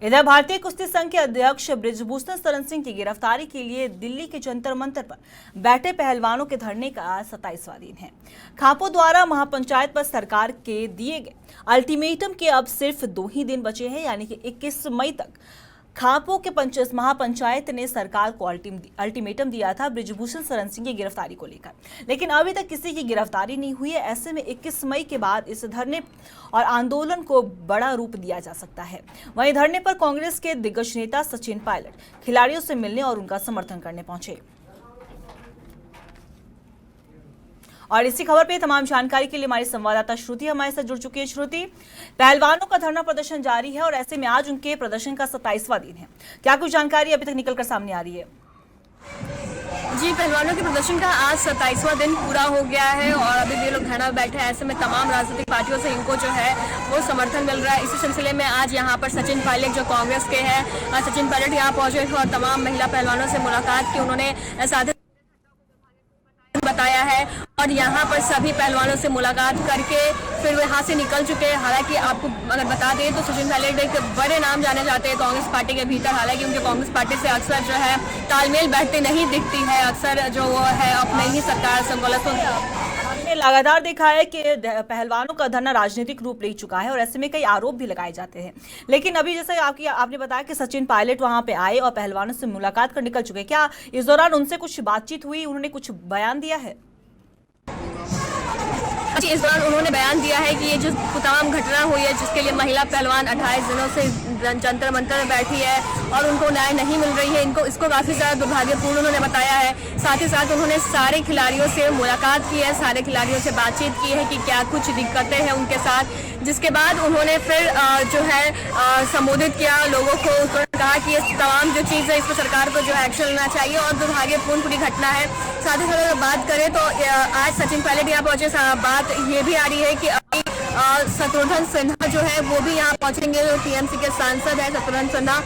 इधर भारतीय कुश्ती संघ के अध्यक्ष बृजभूषण शरण सिंह की गिरफ्तारी के लिए दिल्ली के जंतर मंतर पर बैठे पहलवानों के धरने का आज 27वां दिन है। खापों द्वारा महापंचायत पर सरकार के दिए गए अल्टीमेटम के अब सिर्फ 2 ही दिन बचे हैं, यानी कि 21 मई तक खापों के महापंचायत ने सरकार को अल्टीमेटम दिया था बृजभूषण शरण सिंह की गिरफ्तारी को लेकर, लेकिन अभी तक किसी की गिरफ्तारी नहीं हुई है। ऐसे में 21 मई के बाद इस धरने और आंदोलन को बड़ा रूप दिया जा सकता है। वहीं धरने पर कांग्रेस के दिग्गज नेता सचिन पायलट खिलाड़ियों से मिलने और उनका समर्थन करने पहुंचे। और इसी खबर पे तमाम जानकारी के लिए हमारी संवाददाता श्रुति हमारे साथ जुड़ चुकी है। श्रुति, पहलवानों का धरना प्रदर्शन जारी है और ऐसे में आज उनके प्रदर्शन का 27वां दिन है, क्या कुछ जानकारी अभी तक निकलकर सामने आ रही है? जी, पहलवानों के प्रदर्शन का आज 27वां दिन पूरा हो गया है और अभी भी लोग धरना बैठे हैं। ऐसे में तमाम राजनीतिक पार्टियों से इनको जो है वो समर्थन मिल रहा है। इसी सिलसिले में आज यहाँ पर सचिन पायलट जो कांग्रेस के हैं, सचिन पायलट यहाँ पहुंचे और तमाम महिला पहलवानों से मुलाकात की। उन्होंने साथ बताया है और यहाँ पर सभी पहलवानों से मुलाकात करके फिर वो यहाँ से निकल चुके हैं। हालांकि आपको अगर बता दें तो सचिन पायलट एक बड़े नाम जाने जाते हैं कांग्रेस पार्टी के भीतर। हालांकि उनके कांग्रेस पार्टी से अक्सर जो है तालमेल बैठते नहीं दिखती है, अक्सर जो वो है अपने ही सरकार से गलत हमने लगातार देखा है कि पहलवानों का धरना राजनीतिक रूप ले चुका है और ऐसे में कई आरोप भी लगाए जाते हैं। लेकिन अभी जैसे आपने बताया कि सचिन पायलट वहां पे आए और पहलवानों से मुलाकात कर निकल चुके, क्या इस दौरान उनसे कुछ बातचीत हुई, उन्होंने कुछ बयान दिया है? इस दौरान उन्होंने बयान दिया है कि ये जो तमाम घटना हुई है जिसके लिए महिला पहलवान 28 दिनों से जंतर मंतर में बैठी है और उनको न्याय नहीं मिल रही है, इसको काफ़ी ज़्यादा दुर्भाग्यपूर्ण उन्होंने बताया है। साथ ही साथ उन्होंने सारे खिलाड़ियों से मुलाकात की है, सारे खिलाड़ियों से बातचीत की है कि क्या कुछ दिक्कतें हैं उनके साथ, जिसके बाद उन्होंने फिर जो है संबोधित किया लोगों को। उन्होंने कहा कि ये तमाम जो चीज़ है इस पर सरकार को जो है एक्शन लेना चाहिए और दुर्भाग्यपूर्ण पूरी घटना है। साथ ही साथ अगर बात करें तो आज सचिन पायलट यहाँ पहुंचे, बात ये भी आ रही है कि अभी शत्रुघ्न सिन्हा जो है वो भी यहाँ पहुंचेंगे, जो टीएमसी के सांसद है शत्रुघ्न सिन्हा।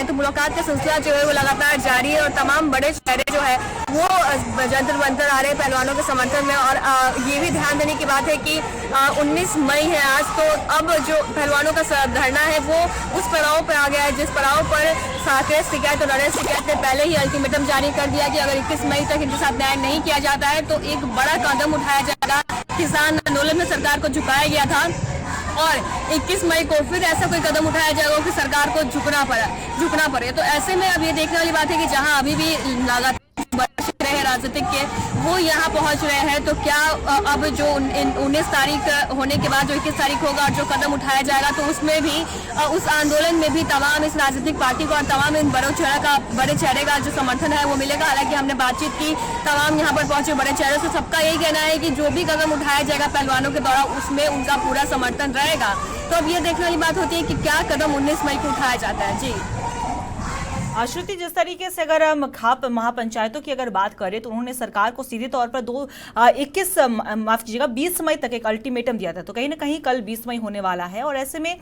तो मुलाकात का सिलसिला जो है वो लगातार जारी है और तमाम बड़े चेहरे जो है वो जंतर मंतर आ रहे हैं पहलवानों के समर्थन में। और ये भी ध्यान देने की बात है कि 19 मई है आज, तो अब जो पहलवानों का धरना है वो उस पड़ाव पर आ गया है जिस पड़ाव पर साकेत टिकैत और नरेश टिकैत ने पहले ही अल्टीमेटम जारी कर दिया कि अगर 21 मई तक इनके साथ न्याय नहीं किया जाता है तो एक बड़ा कदम उठाया जाएगा। किसान आंदोलन में सरकार को झुकाया गया था और 21 मई को फिर ऐसा कोई कदम उठाया जाएगा कि सरकार को झुकना पड़े। तो ऐसे में अब ये देखने वाली बात है कि जहां अभी भी लगातार रहे राजनीतिक के वो यहाँ पहुंच रहे हैं, तो क्या अब जो 19 तारीख होने के बाद जो 21 तारीख होगा और जो कदम उठाया जाएगा तो उसमें भी उस आंदोलन में भी तमाम इस राजनीतिक पार्टी को और तमाम इन बड़े चेहरे का जो समर्थन है वो मिलेगा। हालांकि हमने बातचीत की तमाम यहाँ पर पहुंचे बड़े चेहरे से, सबका यही कहना है कि जो भी कदम उठाया जाएगा पहलवानों के द्वारा उसमें उनका पूरा समर्थन रहेगा। तो अब ये देखने वाली बात होती है कि क्या कदम 19 मई को उठाया जाता है। जी श्रुति, जिस तरीके से अगर हम खाप महापंचायतों की अगर बात करें तो उन्होंने सरकार को सीधे तौर पर 20 मई तक एक अल्टीमेटम दिया था, तो कहीं ना कहीं कल 20 मई होने वाला है और ऐसे में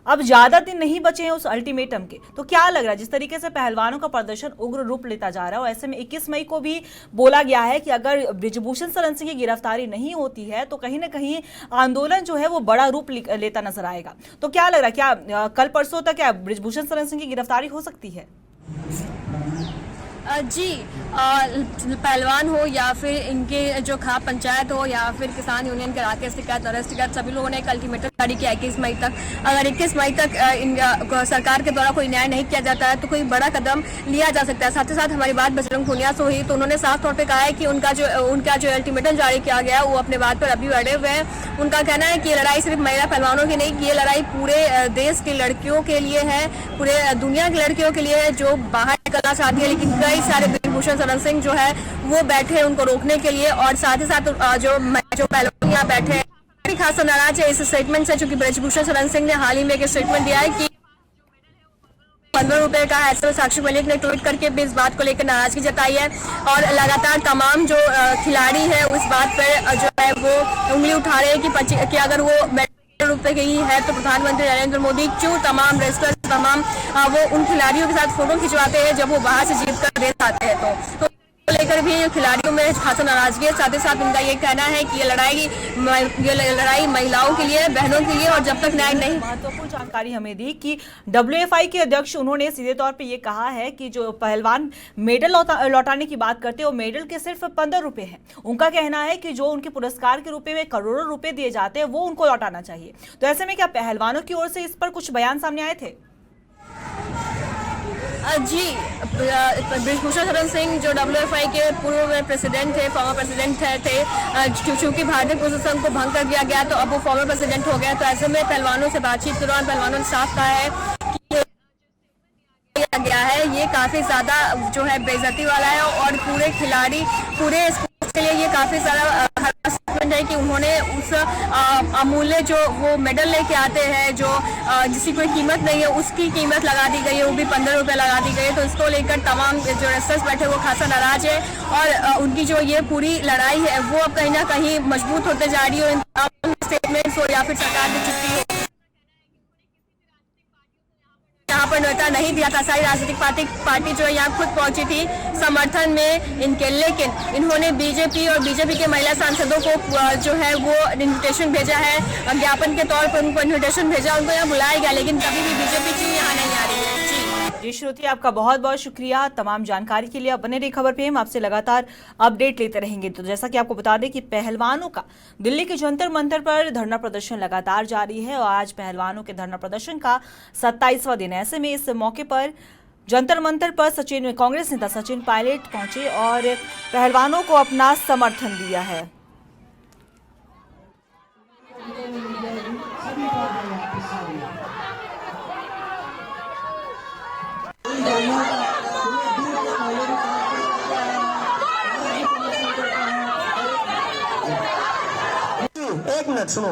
अब ज्यादा दिन नहीं बचे हैं उस अल्टीमेटम के। तो क्या लग रहा है जिस तरीके से पहलवानों का प्रदर्शन उग्र रूप लेता जा रहा है और ऐसे में 21 मई को भी बोला गया है कि अगर बृजभूषण शरण सिंह की गिरफ्तारी नहीं होती है तो कहीं ना कहीं आंदोलन जो है वो बड़ा रूप लेता नजर आएगा, तो क्या लग रहा है क्या कल परसों तक क्या बृजभूषण शरण सिंह की गिरफ्तारी हो सकती है? जी, पहलवान हो या फिर इनके जो खाप पंचायत हो या फिर किसान यूनियन के राकेश टिकैत नरेश टिकैत सभी लोगों ने एक अल्टीमेटम जारी किया 21 मई तक। अगर 21 मई तक सरकार के द्वारा कोई न्याय नहीं किया जाता है तो कोई बड़ा कदम लिया जा सकता है। साथ ही साथ हमारी बात बजरंग पूनिया से हुई तो उन्होंने साफ तौर पर कहा है कि उनका जो अल्टीमेटम जारी किया गया वो अपने बात पर अभी अड़े हुए हैं। उनका कहना है कि ये लड़ाई सिर्फ महिला पहलवानों की नहीं, ये लड़ाई पूरे देश की लड़कियों के लिए है, पूरे दुनिया की लड़कियों के लिए है जो बाहर निकलना चाहती है। लेकिन कई सारे बृजभूषण शरण सिंह जो है वो बैठे हैं उनको रोकने के लिए और साथ ही साथ जो पहलवान यहाँ बैठे हैं खासा नाराज है इस स्टेटमेंट से, चूंकि बृजभूषण शरण सिंह ने हाल ही में एक स्टेटमेंट दिया है कि 15 रुपए का है। तो साक्षी मलिक ने ट्वीट करके भी इस बात को लेकर नाराजगी जताई है और लगातार तमाम जो खिलाड़ी है उस बात पर जो है वो उंगली उठा रहे हैं कि अगर वो रुपए की है तो प्रधानमंत्री नरेंद्र मोदी क्यों तमाम रेस्टोरेंट वो उन खिलाड़ियों के साथ फोटो खिंचवाते हैं जब वो बाहर से जीत कर देश आते हैं। तो लेकर भी खिलाड़ियों में खासा नाराजगी है। साथ ही साथ इनका ये कहना है कि ये लड़ाई महिलाओं के लिए, बहनों के लिए, और जब तक न्याय नहीं। महत्वपूर्ण जानकारी हमें दी कि WFI के अध्यक्ष उन्होंने सीधे तौर पे ये कहा है कि जो पहलवान मेडल लौटाने की बात करते हैं वो मेडल के सिर्फ 15 रुपए हैं। उनका कहना है कि जो उनके पुरस्कार के रूप में करोड़ों रुपए दिए जाते हैं वो उनको लौटाना चाहिए। तो ऐसे में क्या पहलवानों की ओर से इस पर कुछ बयान सामने आए थे? जी, बृजभूषण शरण सिंह जो WFI के पूर्व में प्रेसिडेंट थे, फॉर्मर प्रेसिडेंट थे, चूंकि भारतीय पुरुष संघ को भंग कर दिया गया तो अब वो फॉर्मर प्रेसिडेंट हो गया। तो ऐसे में पहलवानों से बातचीत के दौरान पहलवानों ने साफ कहा है कि किया गया है ये काफी ज्यादा जो है बेइज्जती वाला है, और पूरे खिलाड़ी, पूरे स्पोर्ट्स के लिए ये काफी ज्यादा हरासमेंट है कि उन्होंने उस अमूल्य जो वो मेडल लेके आते हैं, जो जिसकी कोई कीमत नहीं है, उसकी कीमत लगा दी गई है, वो भी 15 रुपए लगा दी गई है। तो इसको लेकर तमाम जो रेसलर्स बैठे वो खासा नाराज है, और उनकी जो ये पूरी लड़ाई है वो अब कहीं ना कहीं मजबूत होते जा रही है। स्टेटमेंट्स हो या फिर सरकार की चुप्पी हो, यहाँ पर न्योता नहीं दिया था। सारी राजनीतिक पार्टी जो है यहाँ खुद पहुंची थी समर्थन में इनके, लेकिन इन्होंने बीजेपी और बीजेपी के महिला सांसदों को जो है वो इन्विटेशन भेजा है, ज्ञापन के तौर पर उनको इन्विटेशन भेजा, उनको यहाँ बुलाया गया, लेकिन कभी भी बीजेपी क्यों यहाँ नहीं आ रही है। जी श्रुति, आपका बहुत बहुत शुक्रिया तमाम जानकारी के लिए। आप बने रही खबर पे, हम आपसे लगातार अपडेट लेते रहेंगे। तो जैसा कि आपको बता दें कि पहलवानों का दिल्ली के जंतर मंतर पर धरना प्रदर्शन लगातार जारी है, और आज पहलवानों के धरना प्रदर्शन का 27वां दिन है। ऐसे में इस मौके पर जंतर मंतर पर कांग्रेस नेता सचिन पायलट पहुंचे और पहलवानों को अपना समर्थन दिया है। एक मिनट सुनो,